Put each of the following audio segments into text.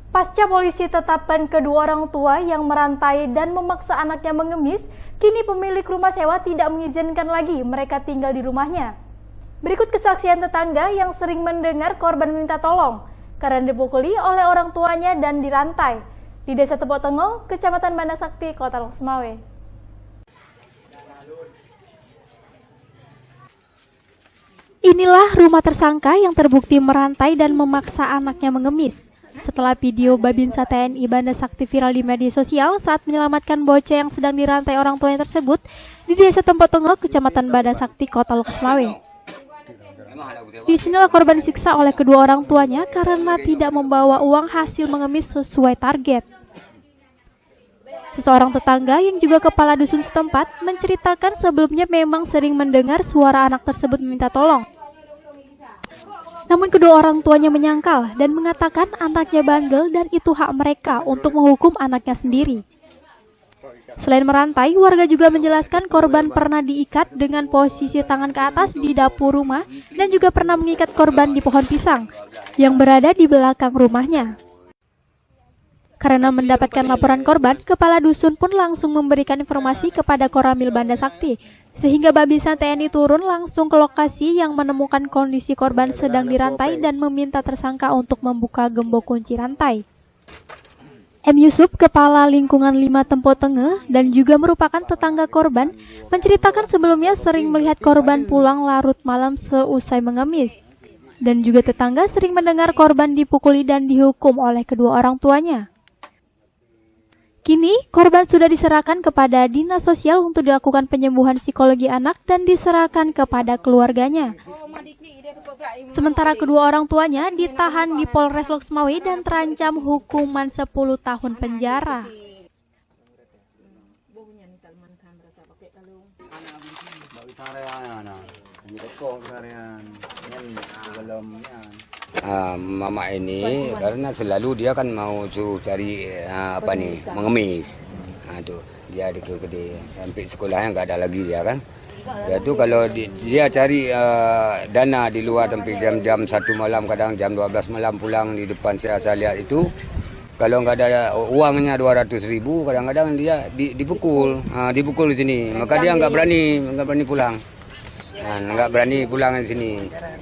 Pasca polisi tetapkan kedua orang tua yang merantai dan memaksa anaknya mengemis, kini pemilik rumah sewa tidak mengizinkan lagi mereka tinggal di rumahnya. Berikut kesaksian tetangga yang sering mendengar korban meminta tolong karena dipukuli oleh orang tuanya dan dirantai di Desa Tepok Tengol, Kecamatan Banda Sakti, Kota Lok Sumawe. Inilah rumah tersangka yang terbukti merantai dan memaksa anaknya mengemis. Setelah video Babinsa TNI Banda Sakti viral di media sosial saat menyelamatkan bocah yang sedang dirantai orang tuanya tersebut di Desa Tepok Tengol, Kecamatan Banda Sakti, Kota Lok Sumawe. Disinilah korban disiksa oleh kedua orang tuanya karena tidak membawa uang hasil mengemis sesuai target. Seseorang tetangga yang juga kepala dusun setempat menceritakan sebelumnya memang sering mendengar suara anak tersebut meminta tolong. Namun kedua orang tuanya menyangkal dan mengatakan anaknya bandel dan itu hak mereka untuk menghukum anaknya sendiri. Selain merantai, warga juga menjelaskan korban pernah diikat dengan posisi tangan ke atas di dapur rumah dan juga pernah mengikat korban di pohon pisang yang berada di belakang rumahnya. Karena mendapatkan laporan korban, kepala dusun pun langsung memberikan informasi kepada Koramil Banda Sakti, sehingga Babinsa TNI turun langsung ke lokasi yang menemukan kondisi korban sedang dirantai dan meminta tersangka untuk membuka gembok kunci rantai. M. Yusuf, Kepala Lingkungan 5 Tepok Tengel dan juga merupakan tetangga korban, menceritakan sebelumnya sering melihat korban pulang larut malam seusai mengemis. Dan juga tetangga sering mendengar korban dipukuli dan dihukum oleh kedua orang tuanya. Kini, korban sudah diserahkan kepada Dinas Sosial untuk dilakukan penyembuhan psikologi anak dan diserahkan kepada keluarganya. Sementara kedua orang tuanya ditahan di Polres Lok Sumawe dan terancam hukuman 10 tahun penjara. Mama ini karena selalu dia kan mau cari mengemis. Tuh dia di gede sampai sekolahnya nggak ada lagi dia kan. Ya tuh kalau dia cari dana di luar sampai jam 1 malam, kadang jam 12 malam pulang di depan saya lihat itu. Kalau nggak ada uangnya 200.000, kadang-kadang dia dipukul di sini. Maka dia nggak berani pulang. Nggak berani pulang di sini.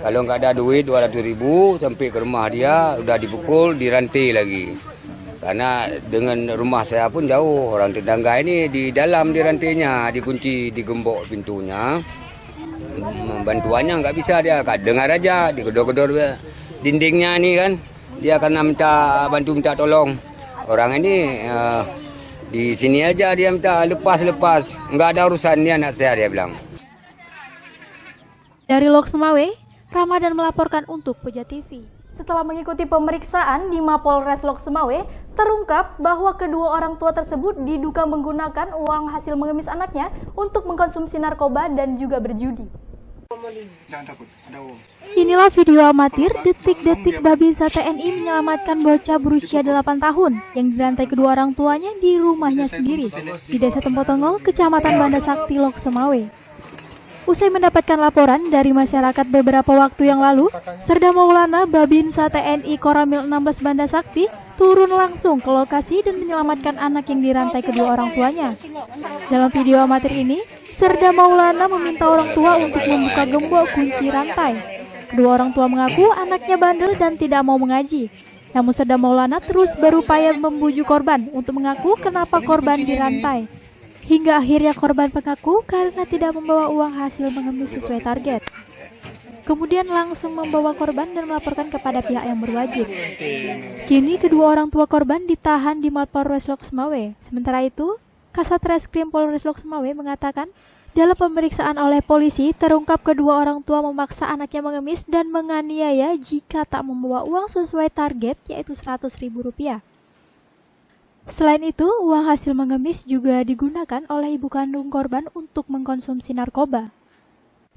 Kalau nggak ada duit 200.000 sampai ke rumah dia udah dipukul, dirantai lagi. Karena dengan rumah saya pun jauh, orang tetangga ini di dalam dirantainya, dikunci, digembok pintunya. Bantuannya nggak bisa dia, dengar aja, digedor-gedor dindingnya ini kan. Dia karena minta tolong. Orang ini di sini aja dia minta lepas, nggak ada urusan dia anak saya, dia bilang. Dari Lok Sumawe, Ramadan melaporkan untuk Puja TV. Setelah mengikuti pemeriksaan di Mapolres Lok Sumawe, terungkap bahwa kedua orang tua tersebut diduga menggunakan uang hasil mengemis anaknya untuk mengkonsumsi narkoba dan juga berjudi. Inilah video amatir detik-detik Babinsa TNI menyelamatkan bocah berusia 8 tahun yang dirantai kedua orang tuanya di rumahnya sendiri di Desa Tepok Tengol, Kecamatan Banda Sakti, Lok Sumawe. Usai mendapatkan laporan dari masyarakat beberapa waktu yang lalu, Serda Maulana Babinsa TNI Koramil 16 Banda Sakti turun langsung ke lokasi dan menyelamatkan anak yang dirantai kedua orang tuanya. Dalam video amatir ini, Serda Maulana meminta orang tua untuk membuka gembok kunci rantai. Kedua orang tua mengaku anaknya bandel dan tidak mau mengaji. Namun Serda Maulana terus berupaya membujuk korban untuk mengaku kenapa korban dirantai. Hingga akhirnya korban mengaku karena tidak membawa uang hasil mengemis sesuai target. Kemudian langsung membawa korban dan melaporkan kepada pihak yang berwajib. Kini kedua orang tua korban ditahan di Mapolres Lok Sumawe. Sementara itu, Kasat Reskrim Polres Lok Sumawe mengatakan, dalam pemeriksaan oleh polisi terungkap kedua orang tua memaksa anaknya mengemis dan menganiaya jika tak membawa uang sesuai target, yaitu Rp100.000. Selain itu, uang hasil mengemis juga digunakan oleh ibu kandung korban untuk mengkonsumsi narkoba.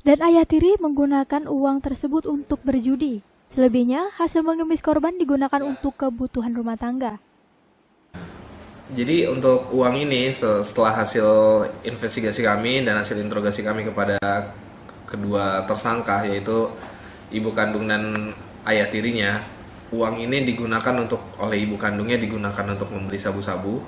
Dan ayah tiri menggunakan uang tersebut untuk berjudi. Selebihnya, hasil mengemis korban digunakan untuk kebutuhan rumah tangga. Jadi untuk uang ini setelah hasil investigasi kami dan hasil interogasi kami kepada kedua tersangka, yaitu ibu kandung dan ayah tirinya, uang ini digunakan oleh ibu kandungnya digunakan untuk membeli sabu-sabu,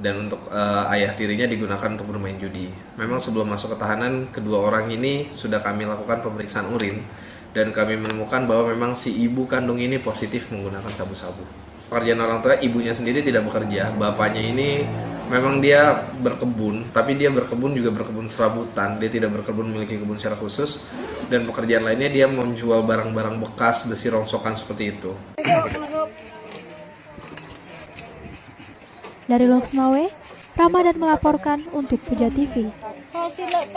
dan untuk ayah tirinya digunakan untuk bermain judi. Memang sebelum masuk ke tahanan, kedua orang ini sudah kami lakukan pemeriksaan urin, dan kami menemukan bahwa memang si ibu kandung ini positif menggunakan sabu-sabu. Pekerjaan orang tua, ibunya sendiri tidak bekerja. Bapaknya ini memang dia berkebun, tapi dia berkebun juga berkebun serabutan. Dia tidak berkebun memiliki kebun secara khusus. Dan pekerjaan lainnya dia menjual barang-barang bekas, besi rongsokan seperti itu. Dari Loksmawe, Ramadan melaporkan untuk Puja TV. Oh, silok.